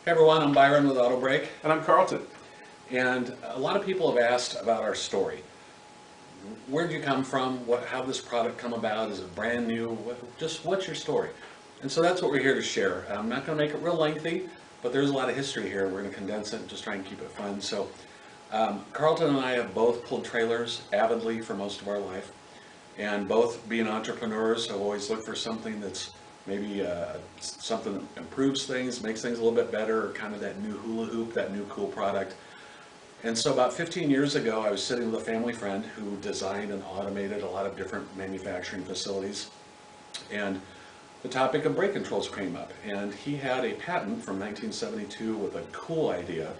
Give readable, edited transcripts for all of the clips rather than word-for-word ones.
Hey everyone, I'm Byron with Autowbrake. And I'm Carlton. And a lot of people have asked about our story. Where did you come from? How did this product come about? Is it brand new? What's your story? And so that's what we're here to share. I'm not going to make it real lengthy, but there's a lot of history here. We're going to condense it and just try and keep it fun. So Carlton and I have both pulled trailers avidly for most of our life. And both being entrepreneurs have always looked for something that's maybe something that improves things, makes things a little bit better, or kind of that new hula hoop, that new cool product. And so about 15 years ago, I was sitting with a family friend who designed and automated a lot of different manufacturing facilities. And the topic of brake controls came up. And he had a patent from 1972 with a cool idea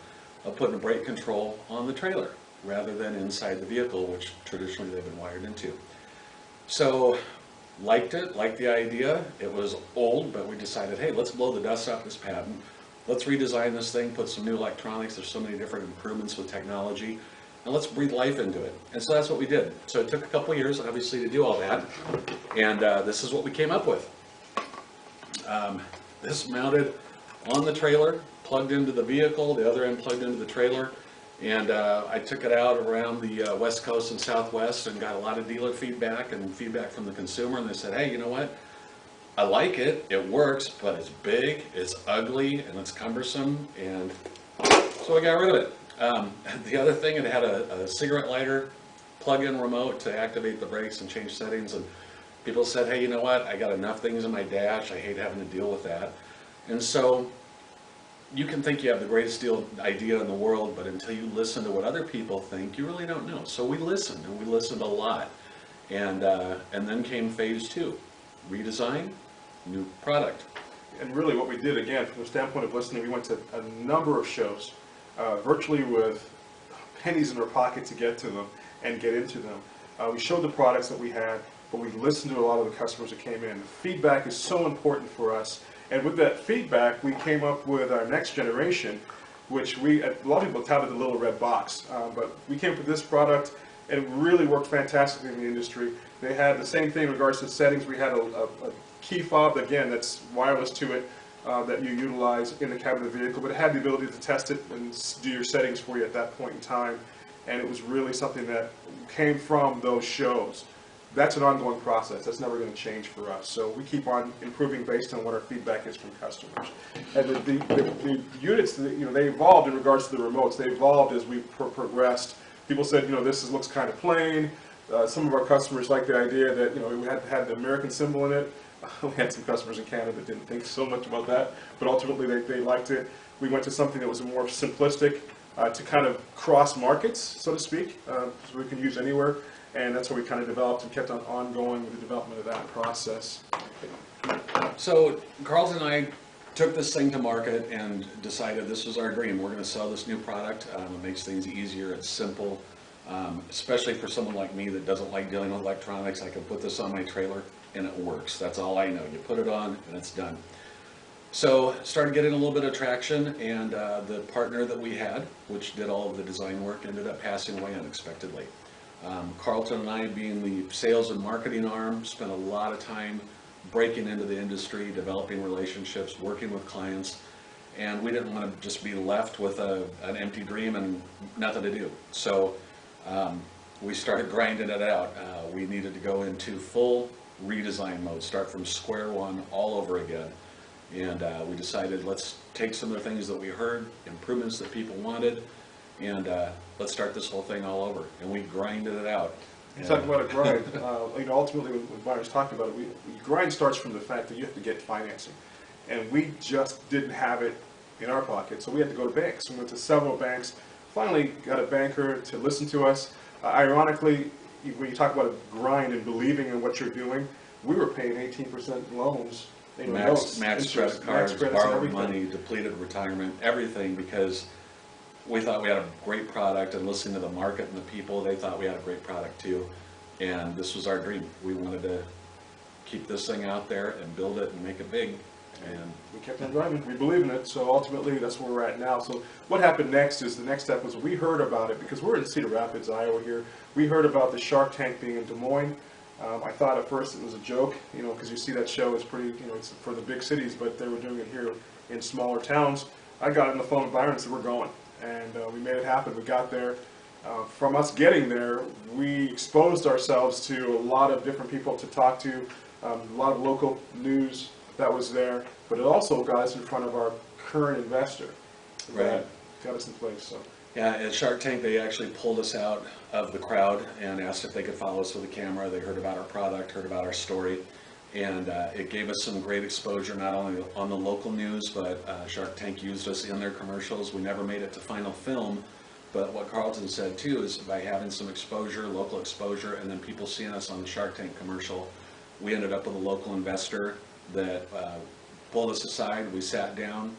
of putting a brake control on the trailer rather than inside the vehicle, which traditionally they've been wired into. So liked the idea. It was old, but we decided, hey, let's blow the dust off this patent. Let's redesign this thing, put some new electronics. There's so many different improvements with technology, and let's breathe life into it. And so that's what we did. So it took a couple years, obviously, to do all that, and this is what we came up with. This mounted on the trailer, plugged into the vehicle, the other end plugged into the trailer. And I took it out around the West Coast and Southwest and got a lot of dealer feedback and feedback from the consumer. And they said, hey, you know what? I like it. It works, but it's big, it's ugly, and it's cumbersome. And so I got rid of it. The other thing, it had a cigarette lighter plug-in remote to activate the brakes and change settings. And people said, hey, you know what? I got enough things in my dash. I hate having to deal with that. And so you can think you have the greatest idea in the world, but until you listen to what other people think, you really don't know. So we listened, and we listened a lot. And then came phase two, redesign, new product. And really what we did, again, from the standpoint of listening, we went to a number of shows, virtually with pennies in our pocket to get to them and get into them. We showed the products that we had, but we listened to a lot of the customers that came in. Feedback is so important for us. And with that feedback, we came up with our next generation, which a lot of people touted the little red box, but we came up with this product, and it really worked fantastically in the industry. They had the same thing in regards to settings. We had a key fob, again, that's wireless to it, that you utilize in the cabin of the vehicle, but it had the ability to test it and do your settings for you at that point in time. And it was really something that came from those shows. That's an ongoing process. That's never going to change for us. So we keep on improving based on what our feedback is from customers. And the units, they evolved in regards to the remotes. They evolved as we progressed. People said, this looks kind of plain. Some of our customers liked the idea that, we had the American symbol in it. We had some customers in Canada that didn't think so much about that, but ultimately they liked it. We went to something that was more simplistic to kind of cross markets, so to speak, so we can use anywhere. And that's what we kind of developed and kept on ongoing with the development of that process. So Carlton and I took this thing to market and decided this was our dream. We're going to sell this new product. It makes things easier. It's simple, especially for someone like me that doesn't like dealing with electronics. I can put this on my trailer and it works. That's all I know. You put it on and it's done. So started getting a little bit of traction, and the partner that we had, which did all of the design work, ended up passing away unexpectedly. Carlton and I, being the sales and marketing arm, spent a lot of time breaking into the industry, developing relationships, working with clients, and we didn't want to just be left with an empty dream and nothing to do. So we started grinding it out. We needed to go into full redesign mode, start from square one all over again. And we decided, let's take some of the things that we heard, improvements that people wanted, and let's start this whole thing all over. And we grinded it out. You talk about a grind. Ultimately, when Byron's talking about it, grind starts from the fact that you have to get financing. And we just didn't have it in our pocket, so we had to go to banks. We went to several banks, finally got a banker to listen to us. Ironically, when you talk about a grind and believing in what you're doing, we were paying 18% loans. Max credit cards, borrowed money, depleted retirement, everything, because we thought we had a great product, and listening to the market and the people, they thought we had a great product too. And this was our dream. We wanted to keep this thing out there and build it and make it big. And we kept on driving. We believe in it. So ultimately, that's where we're at now. So what happened next is the next step was we heard about it because we're in Cedar Rapids, Iowa here. We heard about the Shark Tank being in Des Moines. I thought at first it was a joke, because you see that show is pretty, it's for the big cities, but they were doing it here in smaller towns. I got on the phone with Byron and said, we're going. And we made it happen. We got there. From us getting there, we exposed ourselves to a lot of different people to talk to, a lot of local news that was there, but it also got us in front of our current investor. Right. That got us in place. So. Yeah, at Shark Tank, they actually pulled us out of the crowd and asked if they could follow us with a camera. They heard about our product, heard about our story, and it gave us some great exposure, not only on the local news, but Shark Tank used us in their commercials. We never made it to final film, but what Carlton said too is by having some exposure, local exposure, and then people seeing us on the Shark Tank commercial, we ended up with a local investor that pulled us aside. We sat down,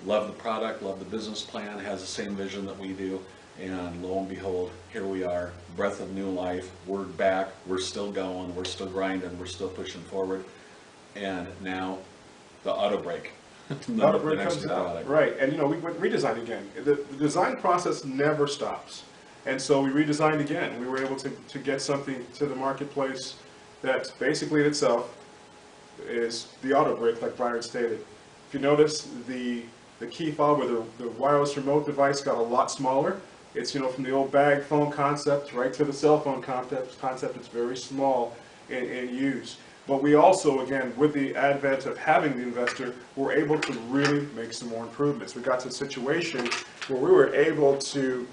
loved the product, loved the business plan, has the same vision that we do, and lo and behold, here we are, breath of new life. We're back, we're still going, we're still grinding, we're still pushing forward, and now the Autowbrake. Autowbrake comes out, right? And you know, we redesigned again. The design process never stops, and so we redesigned again. We were able to get something to the marketplace that basically in itself is the Autowbrake, like Byron stated. If you notice, the key fob where the wireless remote device got a lot smaller. It's, you know, from the old bag phone concept right to the cell phone concept. It's very small in use. But we also, again, with the advent of having the investor, were able to really make some more improvements. We got to a situation where we were able to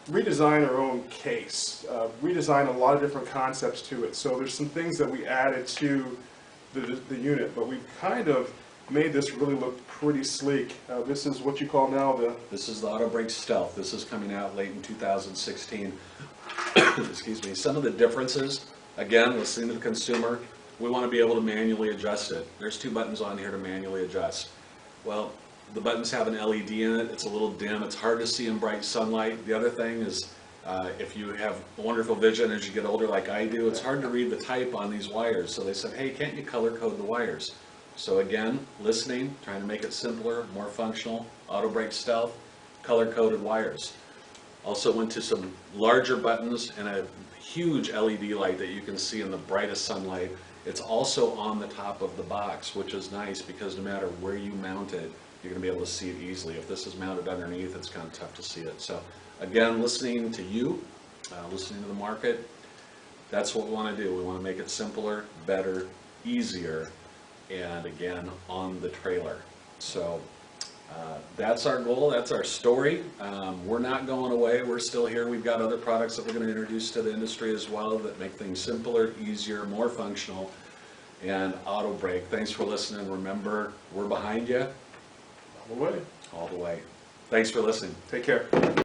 redesign our own case, redesign a lot of different concepts to it. So there's some things that we added to the unit, but we've kind of made this really look pretty sleek. This is what you call now This is the Autowbrake Stealth. This is coming out late in 2016. Excuse me. Some of the differences, again, listening to the consumer, we want to be able to manually adjust it. There's 2 buttons on here to manually adjust. Well, the buttons have an LED in it. It's a little dim. It's hard to see in bright sunlight. The other thing is, if you have wonderful vision as you get older like I do, it's hard to read the type on these wires. So they said, hey, can't you color code the wires? So again, listening, trying to make it simpler, more functional, Autowbrake Stealth, color-coded wires. Also went to some larger buttons and a huge LED light that you can see in the brightest sunlight. It's also on the top of the box, which is nice because no matter where you mount it, you're going to be able to see it easily. If this is mounted underneath, it's kind of tough to see it. So again, listening to you, listening to the market, that's what we want to do. We want to make it simpler, better, easier, and again, on the trailer. So that's our goal, that's our story. We're not going away, we're still here. We've got other products that we're going to introduce to the industry as well that make things simpler, easier, more functional. And Autowbrake, thanks for listening. Remember, we're behind you. all the way. All the way. Thanks for listening. Take care.